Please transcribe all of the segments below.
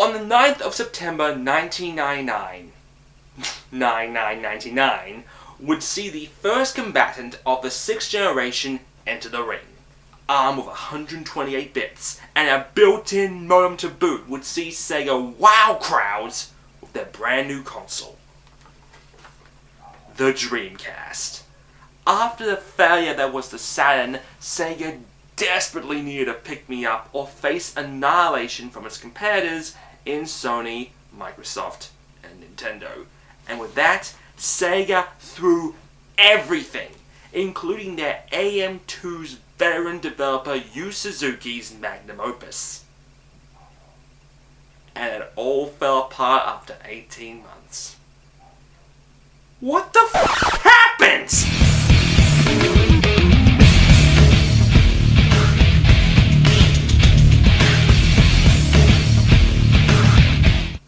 On the 9th of September 1999, would see the first combatant of the 6th generation enter the ring. Armed with 128 bits and a built-in modem to boot, would see Sega wow crowds with their brand new console, the Dreamcast. After the failure that was the Saturn, Sega desperately needed a pick-me-up or face annihilation from its competitors in Sony, Microsoft, and Nintendo. And with that, Sega threw everything, including their AM2's veteran developer Yu Suzuki's magnum opus. And it all fell apart after 18 months. What the f*** happened?!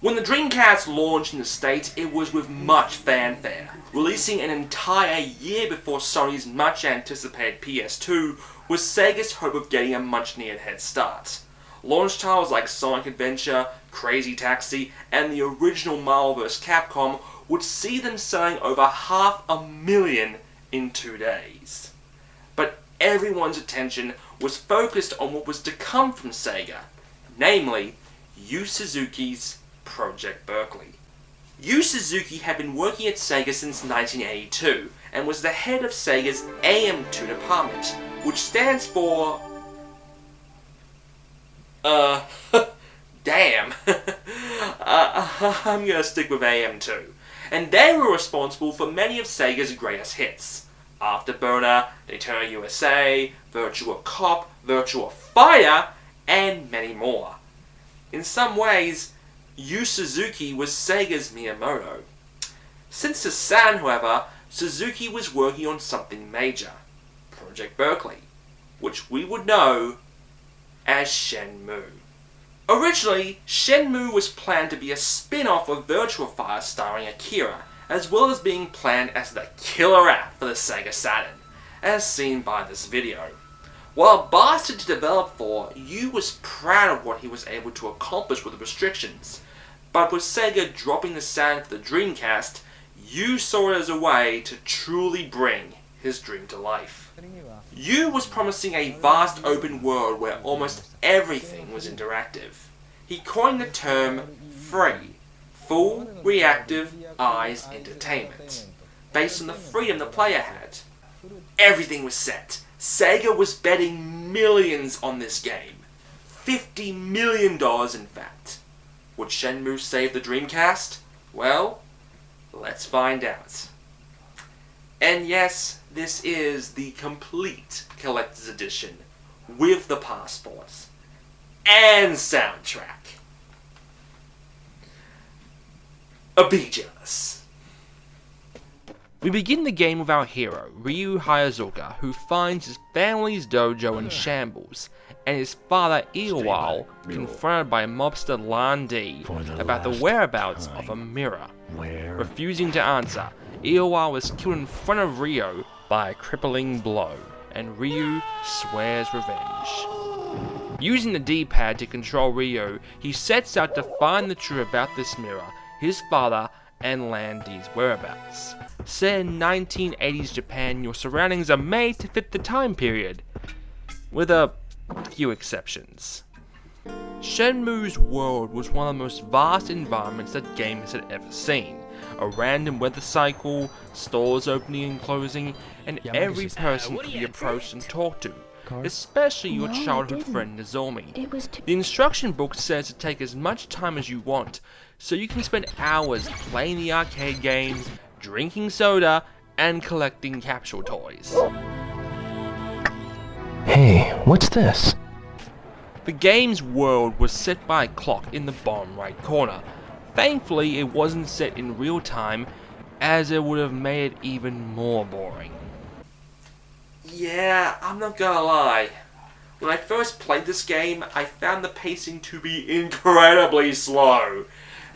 When the Dreamcast launched in the States, it was with much fanfare, releasing an entire year before Sony's much-anticipated PS2 was Sega's hope of getting a much-needed head start. Launch titles like Sonic Adventure, Crazy Taxi, and the original Marvel vs. Capcom would see them selling over 500,000 in 2 days. But everyone's attention was focused on what was to come from Sega, namely, Yu Suzuki's Project Berkeley. Yu Suzuki had been working at Sega since 1982 and was the head of Sega's AM2 department, which stands for... damn. I'm gonna stick with AM2. And they were responsible for many of Sega's greatest hits. Afterburner, Daytona USA, Virtua Cop, Virtua Fighter, and many more. In some ways, Yu Suzuki was Sega's Miyamoto. Since the Saturn, however, Suzuki was working on something major, Project Berkeley, which we would know as Shenmue. Originally, Shenmue was planned to be a spin-off of Virtua Fighter starring Akira, as well as being planned as the killer app for the Sega Saturn, as seen by this video. While bastard to develop for, Yu was proud of what he was able to accomplish with the restrictions, but with Sega dropping the Saturn for the Dreamcast, Yu saw it as a way to truly bring his dream to life. Yu was promising a vast open world where almost everything was interactive. He coined the term Feri, Full Reactive Eyes Entertainment, based on the freedom the player had. Everything was set. Sega was betting millions on this game. $50 million in fact. Would Shenmue save the Dreamcast? Well, let's find out. And yes, this is the complete collector's edition, with the passports and soundtrack. Be jealous. We begin the game with our hero, Ryu Hayazuka, who finds his family's dojo in shambles, and his father Iowal confronted by mobster Lan Di about the whereabouts of a mirror. Refusing to answer, Iowal was killed in front of Ryu by a crippling blow, and Ryu swears revenge. Using the D-pad to control Ryu, he sets out to find the truth about this mirror, his father, and Lan Di's whereabouts. Set in 1980s Japan, your surroundings are made to fit the time period, with a few exceptions. Shenmue's world was one of the most vast environments that gamers had ever seen. A random weather cycle, stores opening and closing, and every person could be approached and talked to, especially your childhood friend Nozomi. The instruction book says to take as much time as you want, so you can spend hours playing the arcade games, drinking soda, and collecting capsule toys. Hey, what's this? The game's world was set by a clock in the bottom right corner. Thankfully, it wasn't set in real time, as it would have made it even more boring. Yeah, I'm not gonna lie. When I first played this game, I found the pacing to be incredibly slow.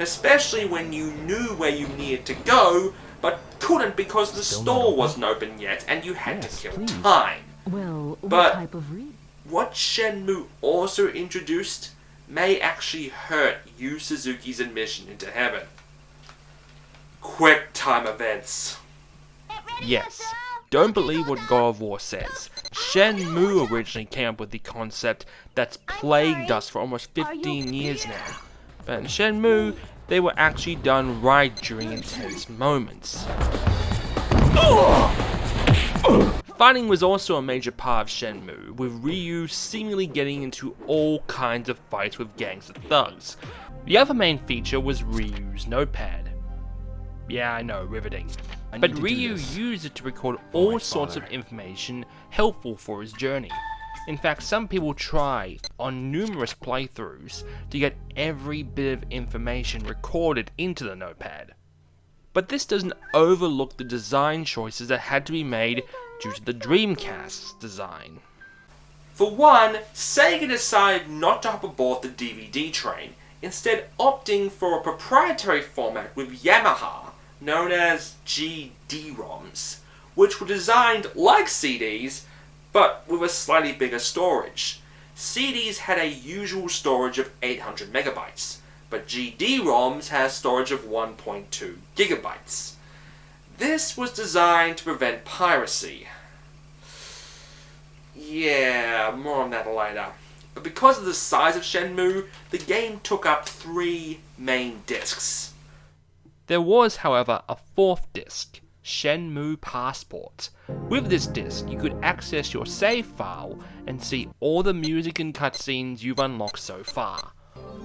Especially when you knew where you needed to go, but couldn't because the store wasn't open yet and you had to kill time. Well, But what type of read? what Shenmue also introduced, may actually hurt Yu Suzuki's admission into heaven. Quick time events. Yes, don't believe what God of War says. Shenmue originally came up with the concept that's plagued us for almost 15 years now. But in Shenmue, they were actually done right during intense moments. Fighting was also a major part of Shenmue, with Ryu seemingly getting into all kinds of fights with gangs of thugs. The other main feature was Ryu's notepad. Yeah, I know, riveting. But Ryu used it to record all sorts of information helpful for his journey. In fact, some people try, on numerous playthroughs, to get every bit of information recorded into the notepad. But this doesn't overlook the design choices that had to be made due to the Dreamcast's design. For one, Sega decided not to hop aboard the DVD train, instead opting for a proprietary format with Yamaha, known as GD-ROMs, which were designed like CDs, but with a slightly bigger storage. CDs had a usual storage of 800 megabytes, but GD-ROMs had a storage of 1.2 gigabytes. This was designed to prevent piracy. Yeah, more on that later. But because of the size of Shenmue, the game took up 3 main discs. There was, however, a fourth disc, Shenmue Passport. With this disc, you could access your save file and see all the music and cutscenes you've unlocked so far.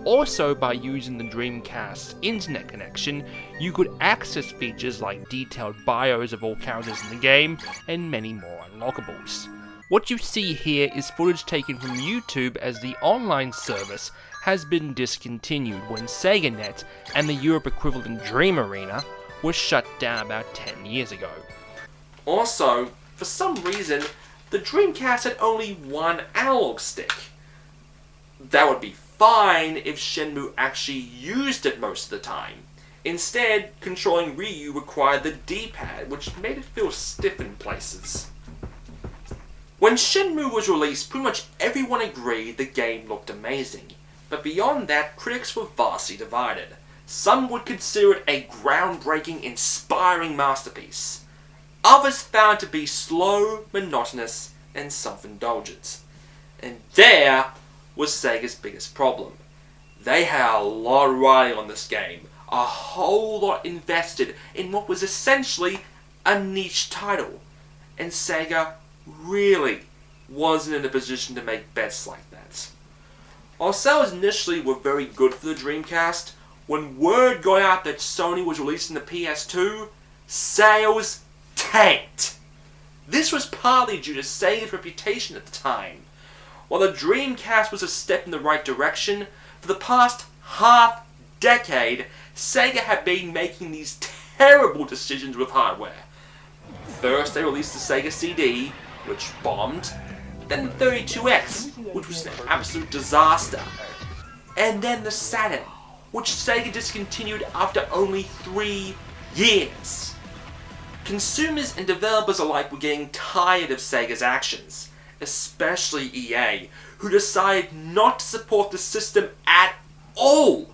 Also, by using the Dreamcast's internet connection, you could access features like detailed bios of all characters in the game, and many more unlockables. What you see here is footage taken from YouTube, as the online service has been discontinued when SegaNet and the Europe equivalent Dream Arena was shut down about 10 years ago. Also, for some reason, the Dreamcast had only one analog stick. That would be fine if Shenmue actually used it most of the time. Instead, controlling Ryu required the D-pad, which made it feel stiff in places. When Shenmue was released, pretty much everyone agreed the game looked amazing. But beyond that, critics were vastly divided. Some would consider it a groundbreaking, inspiring masterpiece. Others found it to be slow, monotonous, and self-indulgent. And there was Sega's biggest problem. They had a lot riding on this game, a whole lot invested in what was essentially a niche title. And Sega really wasn't in a position to make bets like that. While sales initially were very good for the Dreamcast, when word got out that Sony was releasing the PS2, sales tanked. This was partly due to Sega's reputation at the time. While the Dreamcast was a step in the right direction, for the past half-decade, Sega had been making these terrible decisions with hardware. First, they released the Sega CD, which bombed, then the 32X, which was an absolute disaster, and then the Saturn, which Sega discontinued after only 3 years. Consumers and developers alike were getting tired of Sega's actions, especially EA, who decided not to support the system at all,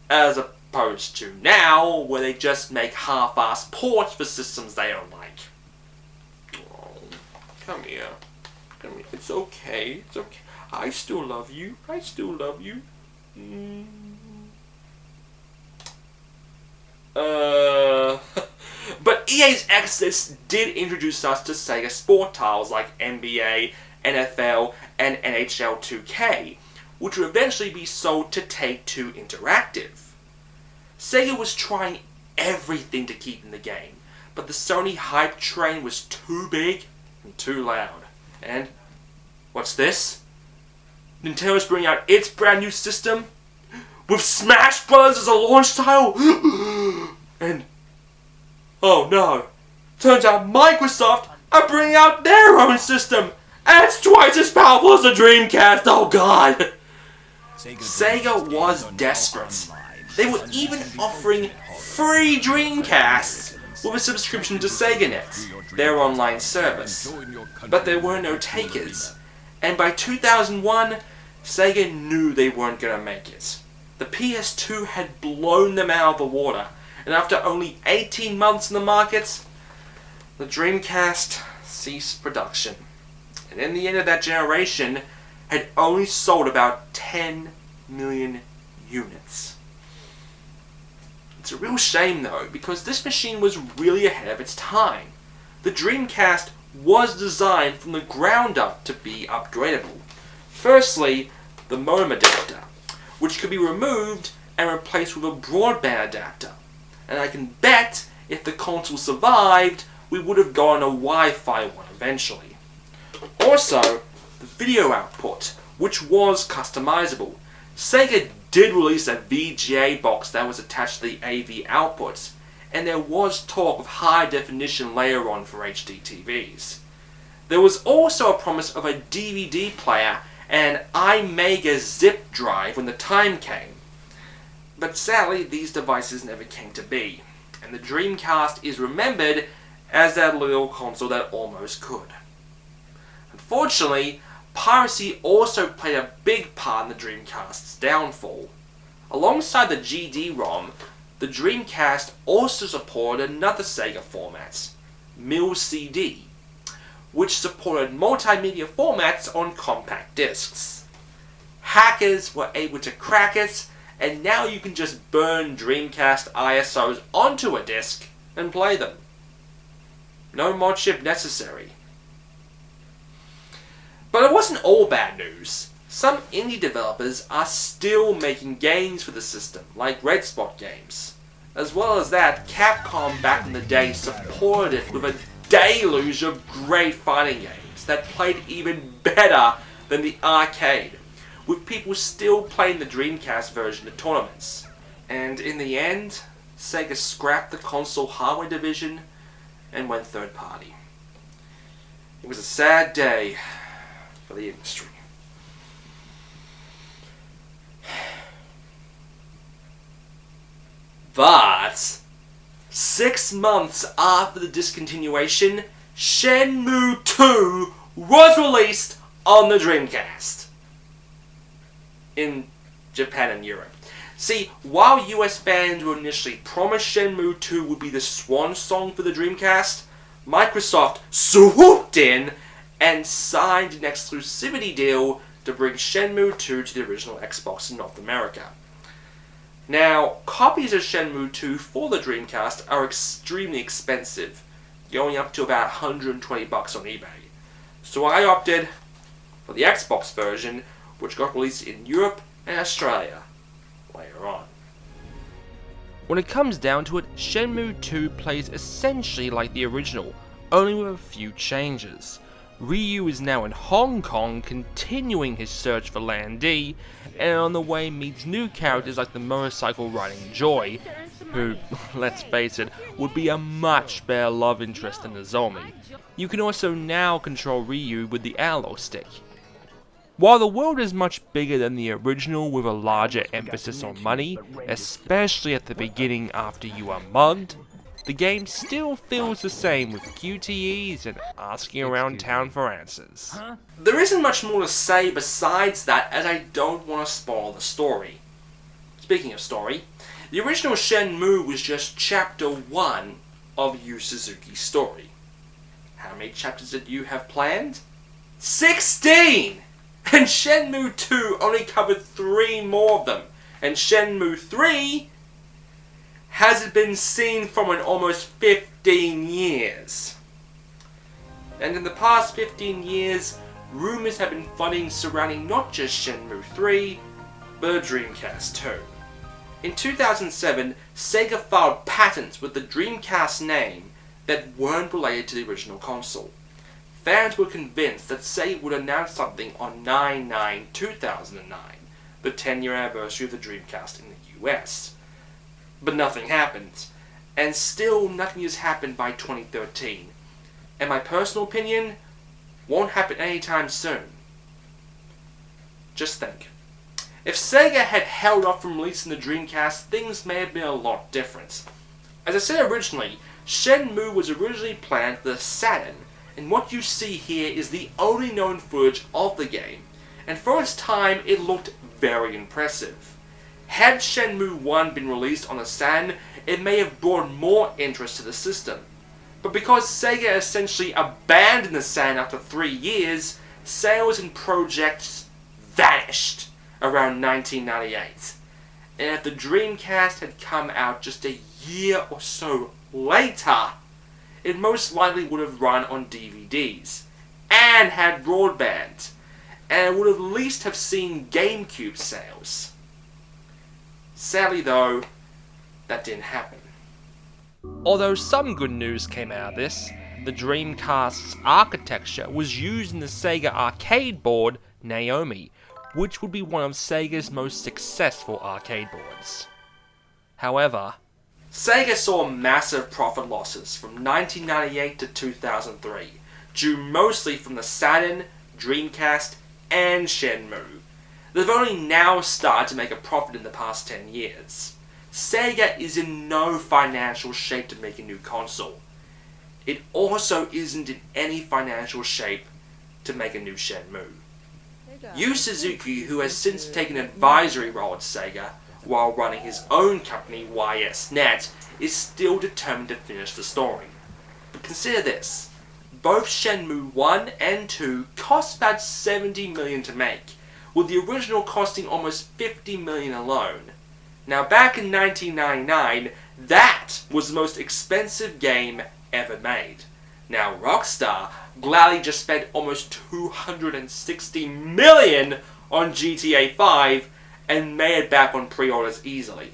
as opposed to now, where they just make half-assed ports for systems they don't like. Oh, come here. It's okay. It's okay. I still love you. I still love you. But EA's exodus did introduce us to Sega sport titles like NBA, NFL, and NHL 2K, which would eventually be sold to Take-Two Interactive. Sega was trying everything to keep in the game, but the Sony hype train was too big and too loud. And what's this? Nintendo's bringing out its brand new system with Smash Bros. As a launch title? And oh no, turns out Microsoft are bringing out their own system, and it's twice as powerful as the Dreamcast. Oh god. Sega was desperate. They were even offering free Dreamcasts with a subscription to SegaNet, their online service. But there were no takers, and by 2001, Sega knew they weren't going to make it. The PS2 had blown them out of the water, and after only 18 months in the market, the Dreamcast ceased production. And in the end of that generation, had only sold about 10 million units. It's a real shame though, because this machine was really ahead of its time. The Dreamcast was designed from the ground up to be upgradable. Firstly, the modem adapter, which could be removed and replaced with a broadband adapter. And I can bet if the console survived, we would have gotten a Wi-Fi one eventually. Also, the video output, which was customizable. Sega did release a VGA box that was attached to the AV outputs, and there was talk of high definition later on for HD TVs. There was also a promise of a DVD player and an iMega zip drive when the time came. But sadly, these devices never came to be, and the Dreamcast is remembered as that little console that almost could. Unfortunately, piracy also played a big part in the Dreamcast's downfall. Alongside the GD-ROM, the Dreamcast also supported another Sega format, MIL-CD, which supported multimedia formats on compact discs. Hackers were able to crack it, and now you can just burn Dreamcast ISOs onto a disc and play them. No mod chip necessary. But it wasn't all bad news. Some indie developers are still making games for the system, like Red Spot Games. As well as that, Capcom back in the day supported it with a deluge of great fighting games that played even better than the arcade, with people still playing the Dreamcast version at tournaments. And in the end, Sega scrapped the console hardware division and went third party. It was a sad day for the industry. But 6 months after the discontinuation, Shenmue 2 was released on the Dreamcast in Japan and Europe. See, while US fans were initially promised Shenmue 2 would be the swan song for the Dreamcast, Microsoft swooped in and signed an exclusivity deal to bring Shenmue 2 to the original Xbox in North America. Now, copies of Shenmue 2 for the Dreamcast are extremely expensive, going up to about $120 on eBay. So I opted for the Xbox version, which got released in Europe and Australia later on. When it comes down to it, Shenmue 2 plays essentially like the original, only with a few changes. Ryu is now in Hong Kong, continuing his search for Lan Di, and on the way meets new characters like the motorcycle riding Joy, who, let's face it, would be a much better love interest than Nozomi. You can also now control Ryu with the analog stick. While the world is much bigger than the original with a larger emphasis on money, especially at the beginning after you are mugged, the game still feels the same with QTEs and asking around town for answers. There isn't much more to say besides that, as I don't want to spoil the story. Speaking of story, the original Shenmue was just chapter 1 of Yu Suzuki's story. How many chapters did you have planned? 16! And Shenmue 2 only covered 3 more of them. And Shenmue 3 hasn't been seen from in almost 15 years. And in the past 15 years, rumors have been flooding surrounding not just Shenmue 3, but the Dreamcast 2. In 2007, Sega filed patents with the Dreamcast name that weren't related to the original console. Fans were convinced that Sega would announce something on 9/9/2009, the 10-year anniversary of the Dreamcast in the US. But nothing happened, and still nothing has happened by 2013. And my personal opinion, won't happen anytime soon. Just think. If Sega had held off from releasing the Dreamcast, things may have been a lot different. As I said originally, Shenmue was originally planned for the Saturn, and what you see here is the only known footage of the game. and for its time it looked very impressive. Had Shenmue 1 been released on the Saturn, it may have brought more interest to the system. But because Sega essentially abandoned the Saturn after 3 years, sales and projects vanished around 1998. And if the Dreamcast had come out just a year or so later, it most likely would have run on DVDs and had broadband, and it would at least have seen GameCube sales. Sadly though, that didn't happen. Although some good news came out of this, the Dreamcast's architecture was used in the Sega arcade board Naomi, which would be one of Sega's most successful arcade boards. However, Sega saw massive profit losses from 1998 to 2003, due mostly from the Saturn, Dreamcast, and Shenmue. They've only now started to make a profit in the past 10 years. Sega is in no financial shape to make a new console. It also isn't in any financial shape to make a new Shenmue. Yu Suzuki, who has since taken an advisory role at Sega while running his own company YSNet, is still determined to finish the story. But consider this, both Shenmue 1 and 2 cost about $70 million to make, with the original costing almost $50 million alone. Now back in 1999, that was the most expensive game ever made. Now Rockstar gladly just spent almost $260 million on GTA 5 and made it back on pre-orders easily.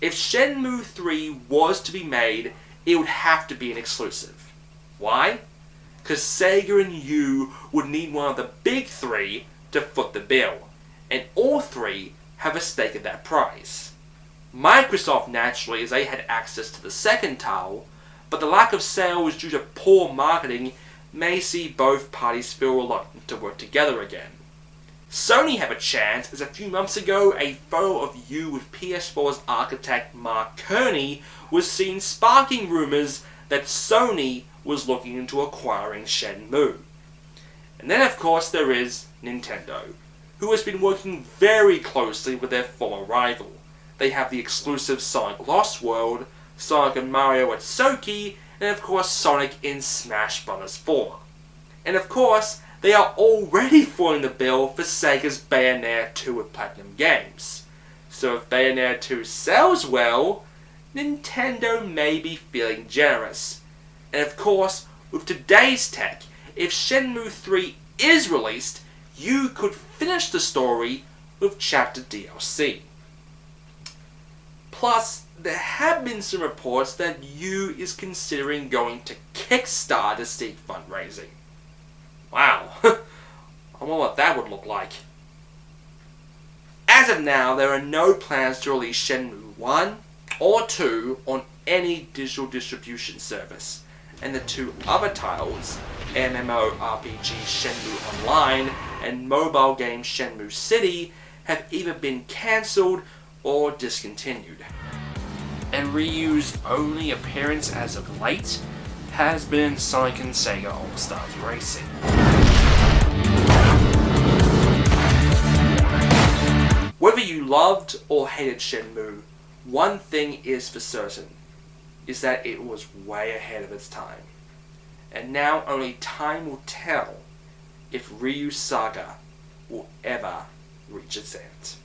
If Shenmue 3 was to be made, it would have to be an exclusive. Why? Because Sega and Yu would need one of the big three to foot the bill, and all three have a stake in that prize. Microsoft naturally, as they had access to the second title, but the lack of sales due to poor marketing may see both parties feel reluctant to work together again. Sony have a chance, as a few months ago a photo of Yu with PS4's architect Mark Kearney was seen sparking rumours that Sony was looking into acquiring Shenmue. And then of course there is Nintendo, who has been working very closely with their former rival. They have the exclusive Sonic Lost World, Sonic and Mario at Soki, and of course Sonic in Smash Bros. 4. And of course, they are already footing the bill for Sega's Bayonetta 2 with Platinum Games. So if Bayonetta 2 sells well, Nintendo may be feeling generous. And of course, with today's tech, if Shenmue 3 is released, you could finish the story with chapter DLC. Plus, there have been some reports that Yu is considering going to Kickstarter to seek fundraising. Wow, I wonder what that would look like. As of now, there are no plans to release Shenmue 1 or 2 on any digital distribution service, and the two other titles, MMORPG Shenmue Online and mobile game Shenmue City, have either been cancelled or discontinued. And Ryu's only appearance as of late has been in Sonic and Sega All-Stars Racing. Whether you loved or hated Shenmue, one thing is for certain, is that it was way ahead of its time. And now only time will tell if Ryu's saga will ever reach its end.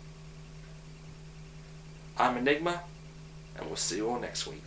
I'm Enigma, and we'll see you all next week.